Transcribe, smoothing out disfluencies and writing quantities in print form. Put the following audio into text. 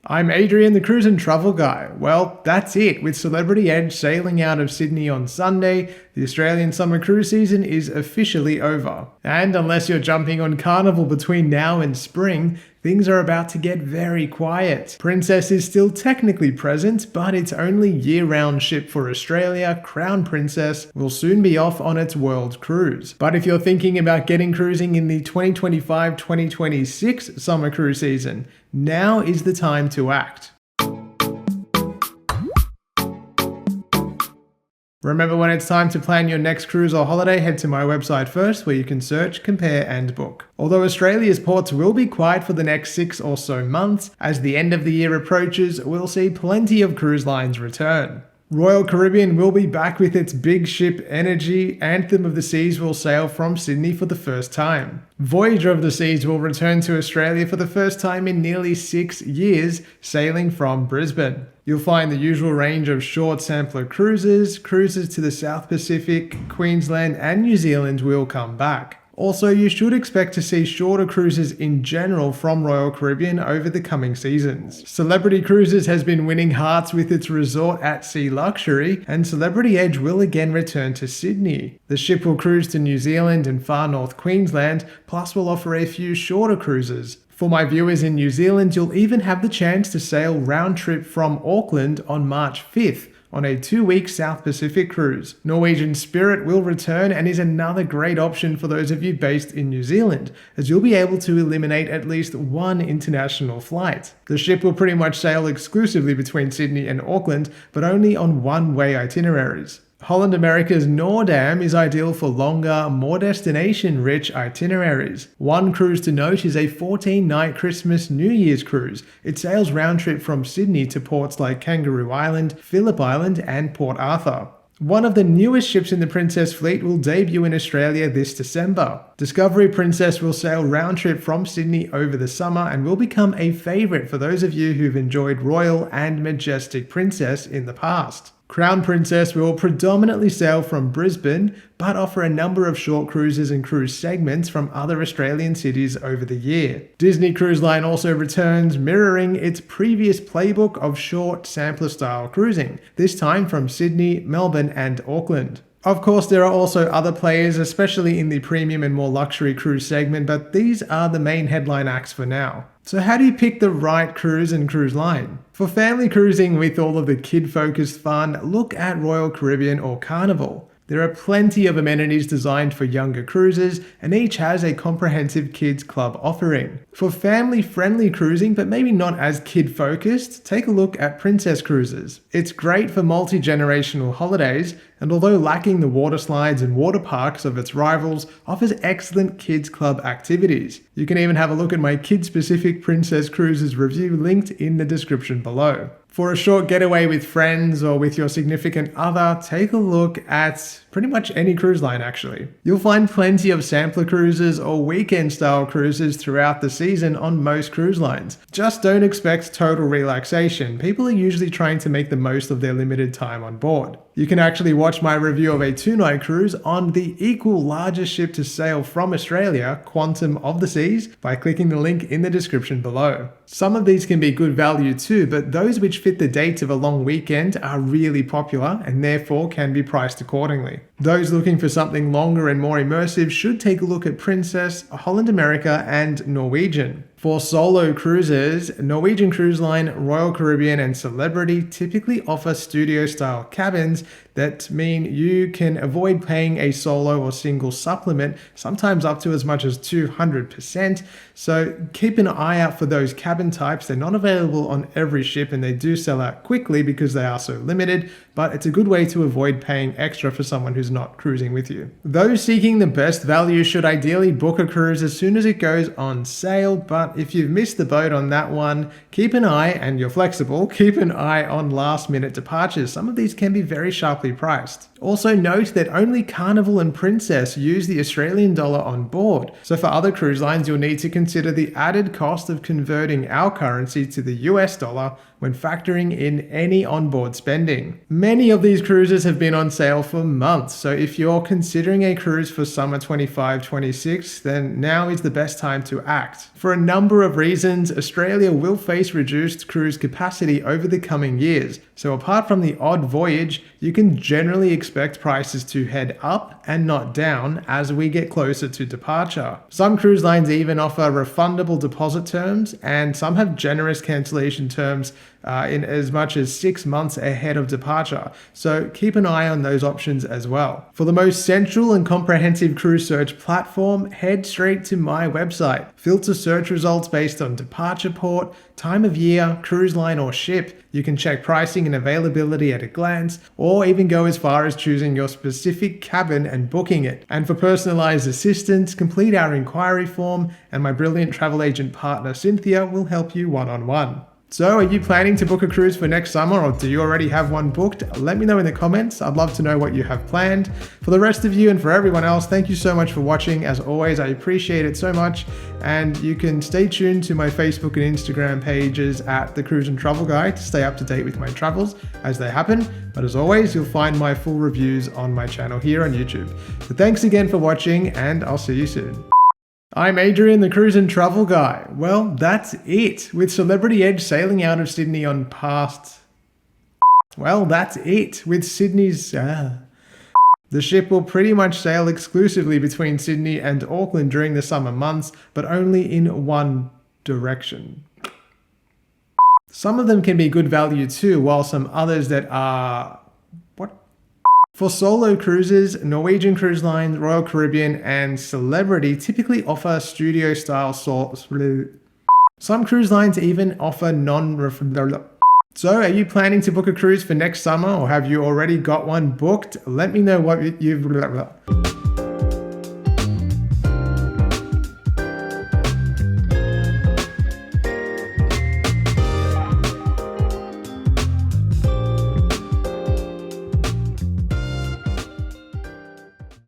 I'm Adrian, the cruise and travel guy. Well, that's it. With Celebrity Edge sailing out of Sydney on Sunday, the Australian summer cruise season is officially over. And unless you're jumping on Carnival between now and spring, things are about to get very quiet. Princess is still technically present, but its only year-round ship for Australia, Crown Princess, will soon be off on its world cruise. But if you're thinking about getting cruising in the 2025-2026 summer cruise season, now is the time to act. Remember, when it's time to plan your next cruise or holiday, head to my website first where you can search, compare and book. Although Australia's ports will be quiet for the next 6 or so months, as the end of the year approaches, we'll see plenty of cruise lines return. Royal Caribbean will be back with its big ship Energy. Anthem of the Seas will sail from Sydney for the first time. Voyager of the Seas will return to Australia for the first time in nearly 6 years, sailing from Brisbane. You'll find the usual range of short sampler cruises to the South Pacific, Queensland and New Zealand will come back. Also, you should expect to see shorter cruises in general from Royal Caribbean over the coming seasons. Celebrity Cruises has been winning hearts with its resort at sea luxury, and Celebrity Edge will again return to Sydney. The ship will cruise to New Zealand and far north Queensland, plus will offer a few shorter cruises. For my viewers in New Zealand, you'll even have the chance to sail round trip from Auckland on March 5th. On a 2-week South Pacific cruise. Norwegian Spirit will return and is another great option for those of you based in New Zealand, as you'll be able to eliminate at least one international flight. The ship will pretty much sail exclusively between Sydney and Auckland, but only on one-way itineraries. Holland America's Noordam is ideal for longer, more destination-rich itineraries. One cruise to note is a 14-night Christmas New Year's cruise. It sails round-trip from Sydney to ports like Kangaroo Island, Phillip Island and Port Arthur. One of the newest ships in the Princess fleet will debut in Australia this December. Discovery Princess will sail round-trip from Sydney over the summer and will become a favourite for those of you who've enjoyed Royal and Majestic Princess in the past. Crown Princess will predominantly sail from Brisbane, but offer a number of short cruises and cruise segments from other Australian cities over the year. Disney Cruise Line also returns, mirroring its previous playbook of short sampler-style cruising, this time from Sydney, Melbourne and Auckland. Of course, there are also other players, especially in the premium and more luxury cruise segment, but these are the main headline acts for now. So how do you pick the right cruise and cruise line? For family cruising with all of the kid-focused fun, look at Royal Caribbean or Carnival. There are plenty of amenities designed for younger cruisers, and each has a comprehensive kids club offering. For family-friendly cruising, but maybe not as kid-focused, take a look at Princess Cruises. It's great for multi-generational holidays, and although lacking the water slides and water parks of its rivals, offers excellent kids club activities. You can even have a look at my kid-specific Princess Cruises review linked in the description below. For a short getaway with friends or with your significant other, take a look at pretty much any cruise line actually. You'll find plenty of sampler cruises or weekend style cruises throughout the season on most cruise lines. Just don't expect total relaxation. People are usually trying to make the most of their limited time on board. You can actually watch my review of a 2-night cruise on the equal largest ship to sail from Australia, Quantum of the Seas, by clicking the link in the description below. Some of these can be good value too, but those which fit the dates of a long weekend are really popular and therefore can be priced accordingly. Those looking for something longer and more immersive should take a look at Princess, Holland America and Norwegian. For solo cruises, Norwegian Cruise Line, Royal Caribbean and Celebrity typically offer studio-style cabins that mean you can avoid paying a solo or single supplement, sometimes up to as much as 200%. So keep an eye out for those cabin types. They're not available on every ship and they do sell out quickly because they are so limited, but it's a good way to avoid paying extra for someone who's not cruising with you. Those seeking the best value should ideally book a cruise as soon as it goes on sale, but if you've missed the boat on that one, keep an eye, and you're flexible, keep an eye on last minute departures. Some of these can be very sharply priced. Also note that only Carnival and Princess use the Australian dollar on board, so for other cruise lines you'll need to consider the added cost of converting our currency to the US dollar when factoring in any onboard spending. Many of these cruises have been on sale for months, so if you're considering a cruise for summer 25-26, then now is the best time to act. For a number of reasons, Australia will face reduced cruise capacity over the coming years, so apart from the odd voyage, you can generally expect prices to head up and not down as we get closer to departure. Some cruise lines even offer refundable deposit terms, and some have generous cancellation terms in as much as 6 months ahead of departure, so keep an eye on those options as well. For the most central and comprehensive cruise search platform, head straight to my website. Filter search results based on departure port, time of year, cruise line or ship. You can check pricing and availability at a glance, or even go as far as choosing your specific cabin and booking it. And for personalized assistance, complete our inquiry form, and my brilliant travel agent partner Cynthia will help you one-on-one. So are you planning to book a cruise for next summer, or do you already have one booked? Let me know in the comments. I'd love to know what you have planned. For the rest of you and for everyone else, thank you so much for watching. As always, I appreciate it so much. And you can stay tuned to my Facebook and Instagram pages at The Cruise and Travel Guy to stay up to date with my travels as they happen. But as always, you'll find my full reviews on my channel here on YouTube. So thanks again for watching, and I'll see you soon. I'm Adrian, the Cruise and Travel Guy. Well, that's it. With Celebrity Edge sailing out of Sydney on past... Well, that's it. With Sydney's... The ship will pretty much sail exclusively between Sydney and Auckland during the summer months, but only in one direction. Some of them can be good value too, while some others that are... For solo cruises, Norwegian Cruise Line, Royal Caribbean, and Celebrity typically offer studio-style Some cruise lines even offer So, are you planning to book a cruise for next summer, or have you already got one booked? Let me know what you've...